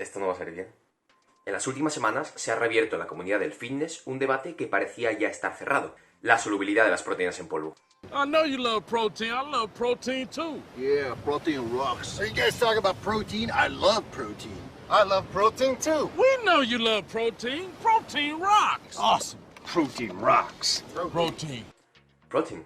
esto no va a salir bien. En las últimas semanas se ha reabierto en la comunidad del fitness un debate que parecía ya estar cerrado: la solubilidad de las proteínas en polvo. I know you love protein. I love protein too. Yeah, protein rocks. Are you guys talking about protein? I love protein. I love protein too. We know you love protein. Protein rocks. Awesome. Protein rocks. Protein. Protein.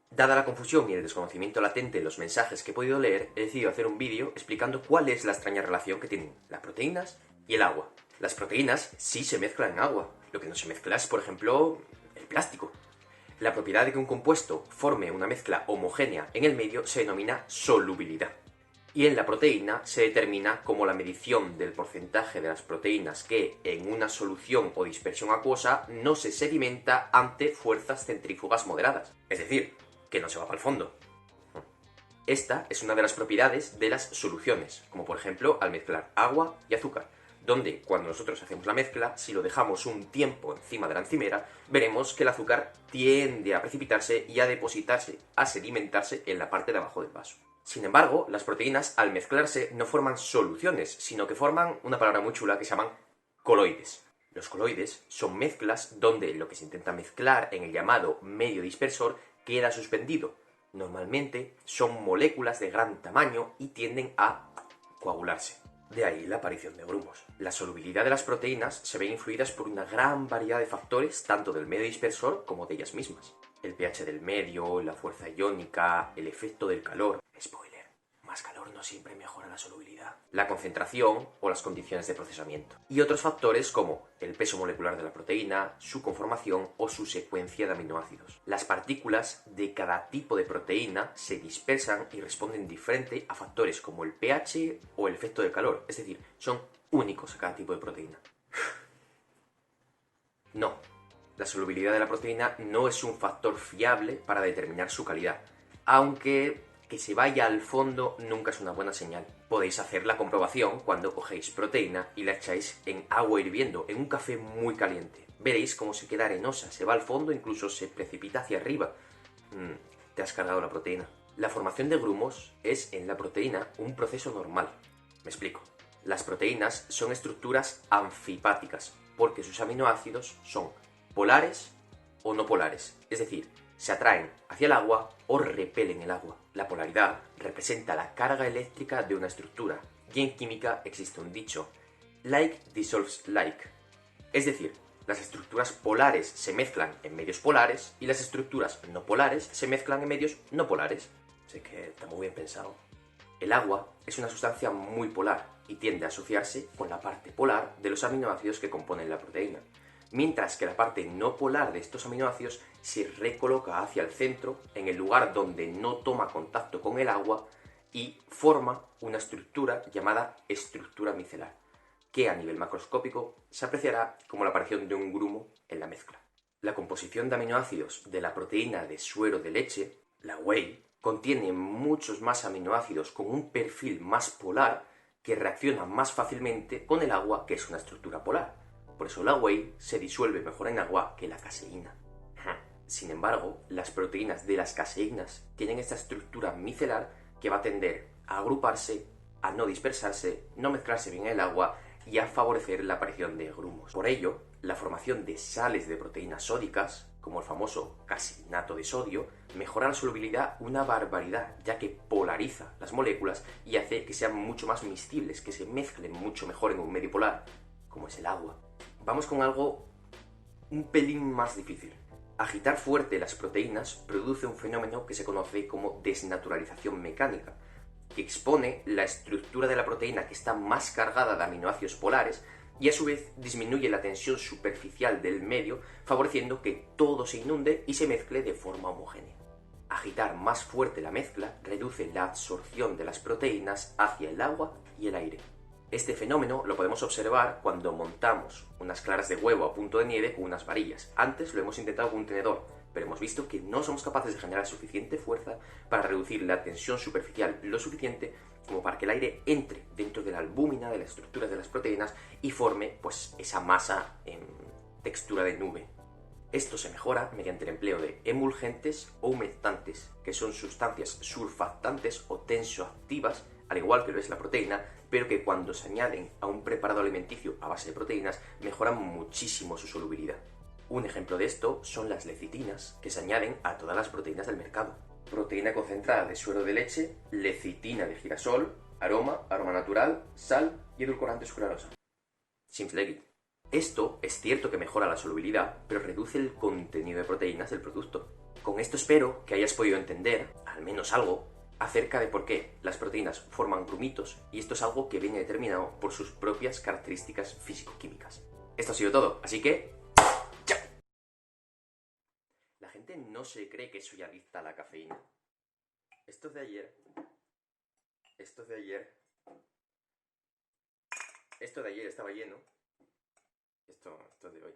Dada la confusión y el desconocimiento latente en los mensajes que he podido leer, he decidido hacer un vídeo explicando cuál es la extraña relación que tienen las proteínas y el agua. Las proteínas sí se mezclan en agua. Lo que no se mezcla es, por ejemplo, el plástico. La propiedad de que un compuesto forme una mezcla homogénea en el medio se denomina solubilidad. Y en la proteína se determina como la medición del porcentaje de las proteínas que, en una solución o dispersión acuosa, no se sedimenta ante fuerzas centrífugas moderadas. Es decir, que no se va para el fondo. Esta es una de las propiedades de las soluciones, como por ejemplo al mezclar agua y azúcar, donde cuando nosotros hacemos la mezcla, si lo dejamos un tiempo encima de la encimera, veremos que el azúcar tiende a precipitarse y a depositarse, a sedimentarse en la parte de abajo del vaso. Sin embargo, las proteínas al mezclarse no forman soluciones, sino que forman una palabra muy chula que se llaman coloides. Los coloides son mezclas donde lo que se intenta mezclar en el llamado medio dispersor queda suspendido. Normalmente son moléculas de gran tamaño y tienden a coagularse. De ahí la aparición de grumos. La solubilidad de las proteínas se ve influidas por una gran variedad de factores, tanto del medio dispersor como de ellas mismas. El pH del medio, la fuerza iónica, el efecto del calor. Spoiler, más calor no siempre mejora la solubilidad. La concentración o las condiciones de procesamiento. Y otros factores como el peso molecular de la proteína, su conformación o su secuencia de aminoácidos. Las partículas de cada tipo de proteína se dispersan y responden diferente a factores como el pH o el efecto del calor. Es decir, son únicos a cada tipo de proteína. No, la solubilidad de la proteína no es un factor fiable para determinar su calidad, aunque que se vaya al fondo nunca es una buena señal. Podéis hacer la comprobación cuando cogéis proteína y la echáis en agua hirviendo, en un café muy caliente. Veréis cómo se queda arenosa, se va al fondo, incluso se precipita hacia arriba. Te has cargado la proteína. La formación de grumos es en la proteína un proceso normal. Me explico. Las proteínas son estructuras anfipáticas, porque sus aminoácidos son polares o no polares, es decir, se atraen hacia el agua o repelen el agua. La polaridad representa la carga eléctrica de una estructura, y en química existe un dicho: like dissolves like. Es decir, las estructuras polares se mezclan en medios polares y las estructuras no polares se mezclan en medios no polares. Sé que está muy bien pensado. El agua es una sustancia muy polar y tiende a asociarse con la parte polar de los aminoácidos que componen la proteína, mientras que la parte no polar de estos aminoácidos se recoloca hacia el centro, en el lugar donde no toma contacto con el agua, y forma una estructura llamada estructura micelar, que a nivel macroscópico se apreciará como la aparición de un grumo en la mezcla. La composición de aminoácidos de la proteína de suero de leche, la whey, contiene muchos más aminoácidos con un perfil más polar que reaccionan más fácilmente con el agua, que es una estructura polar. Por eso la whey se disuelve mejor en agua que la caseína. Sin embargo, las proteínas de las caseínas tienen esta estructura micelar que va a tender a agruparse, a no dispersarse, no mezclarse bien en el agua y a favorecer la aparición de grumos. Por ello, la formación de sales de proteínas sódicas, como el famoso caseinato de sodio, mejora la solubilidad una barbaridad, ya que polariza las moléculas y hace que sean mucho más miscibles, que se mezclen mucho mejor en un medio polar, como es el agua. Vamos con algo un pelín más difícil. Agitar fuerte las proteínas produce un fenómeno que se conoce como desnaturalización mecánica, que expone la estructura de la proteína que está más cargada de aminoácidos polares y a su vez disminuye la tensión superficial del medio, favoreciendo que todo se inunde y se mezcle de forma homogénea. Agitar más fuerte la mezcla reduce la absorción de las proteínas hacia el agua y el aire. Este fenómeno lo podemos observar cuando montamos unas claras de huevo a punto de nieve con unas varillas. Antes lo hemos intentado con un tenedor, pero hemos visto que no somos capaces de generar suficiente fuerza para reducir la tensión superficial lo suficiente como para que el aire entre dentro de la albúmina de la estructura de las proteínas y forme pues esa masa en textura de nube. Esto se mejora mediante el empleo de emulgentes o humectantes, que son sustancias surfactantes o tensioactivas, al igual que lo es la proteína, pero que cuando se añaden a un preparado alimenticio a base de proteínas mejoran muchísimo su solubilidad. Un ejemplo de esto son las lecitinas, que se añaden a todas las proteínas del mercado. Proteína concentrada de suero de leche, lecitina de girasol, aroma natural, sal y edulcorante sucralosa. Seems like it. Esto es cierto que mejora la solubilidad, pero reduce el contenido de proteínas del producto. Con esto espero que hayas podido entender, al menos algo, acerca de por qué las proteínas forman grumitos, y esto es algo que viene determinado por sus propias características físico-químicas. Esto ha sido todo, así que ¡chao! La gente no se cree que soy adicta a la cafeína. Esto es de ayer. Esto es de ayer. Esto de ayer estaba lleno. Esto es de hoy.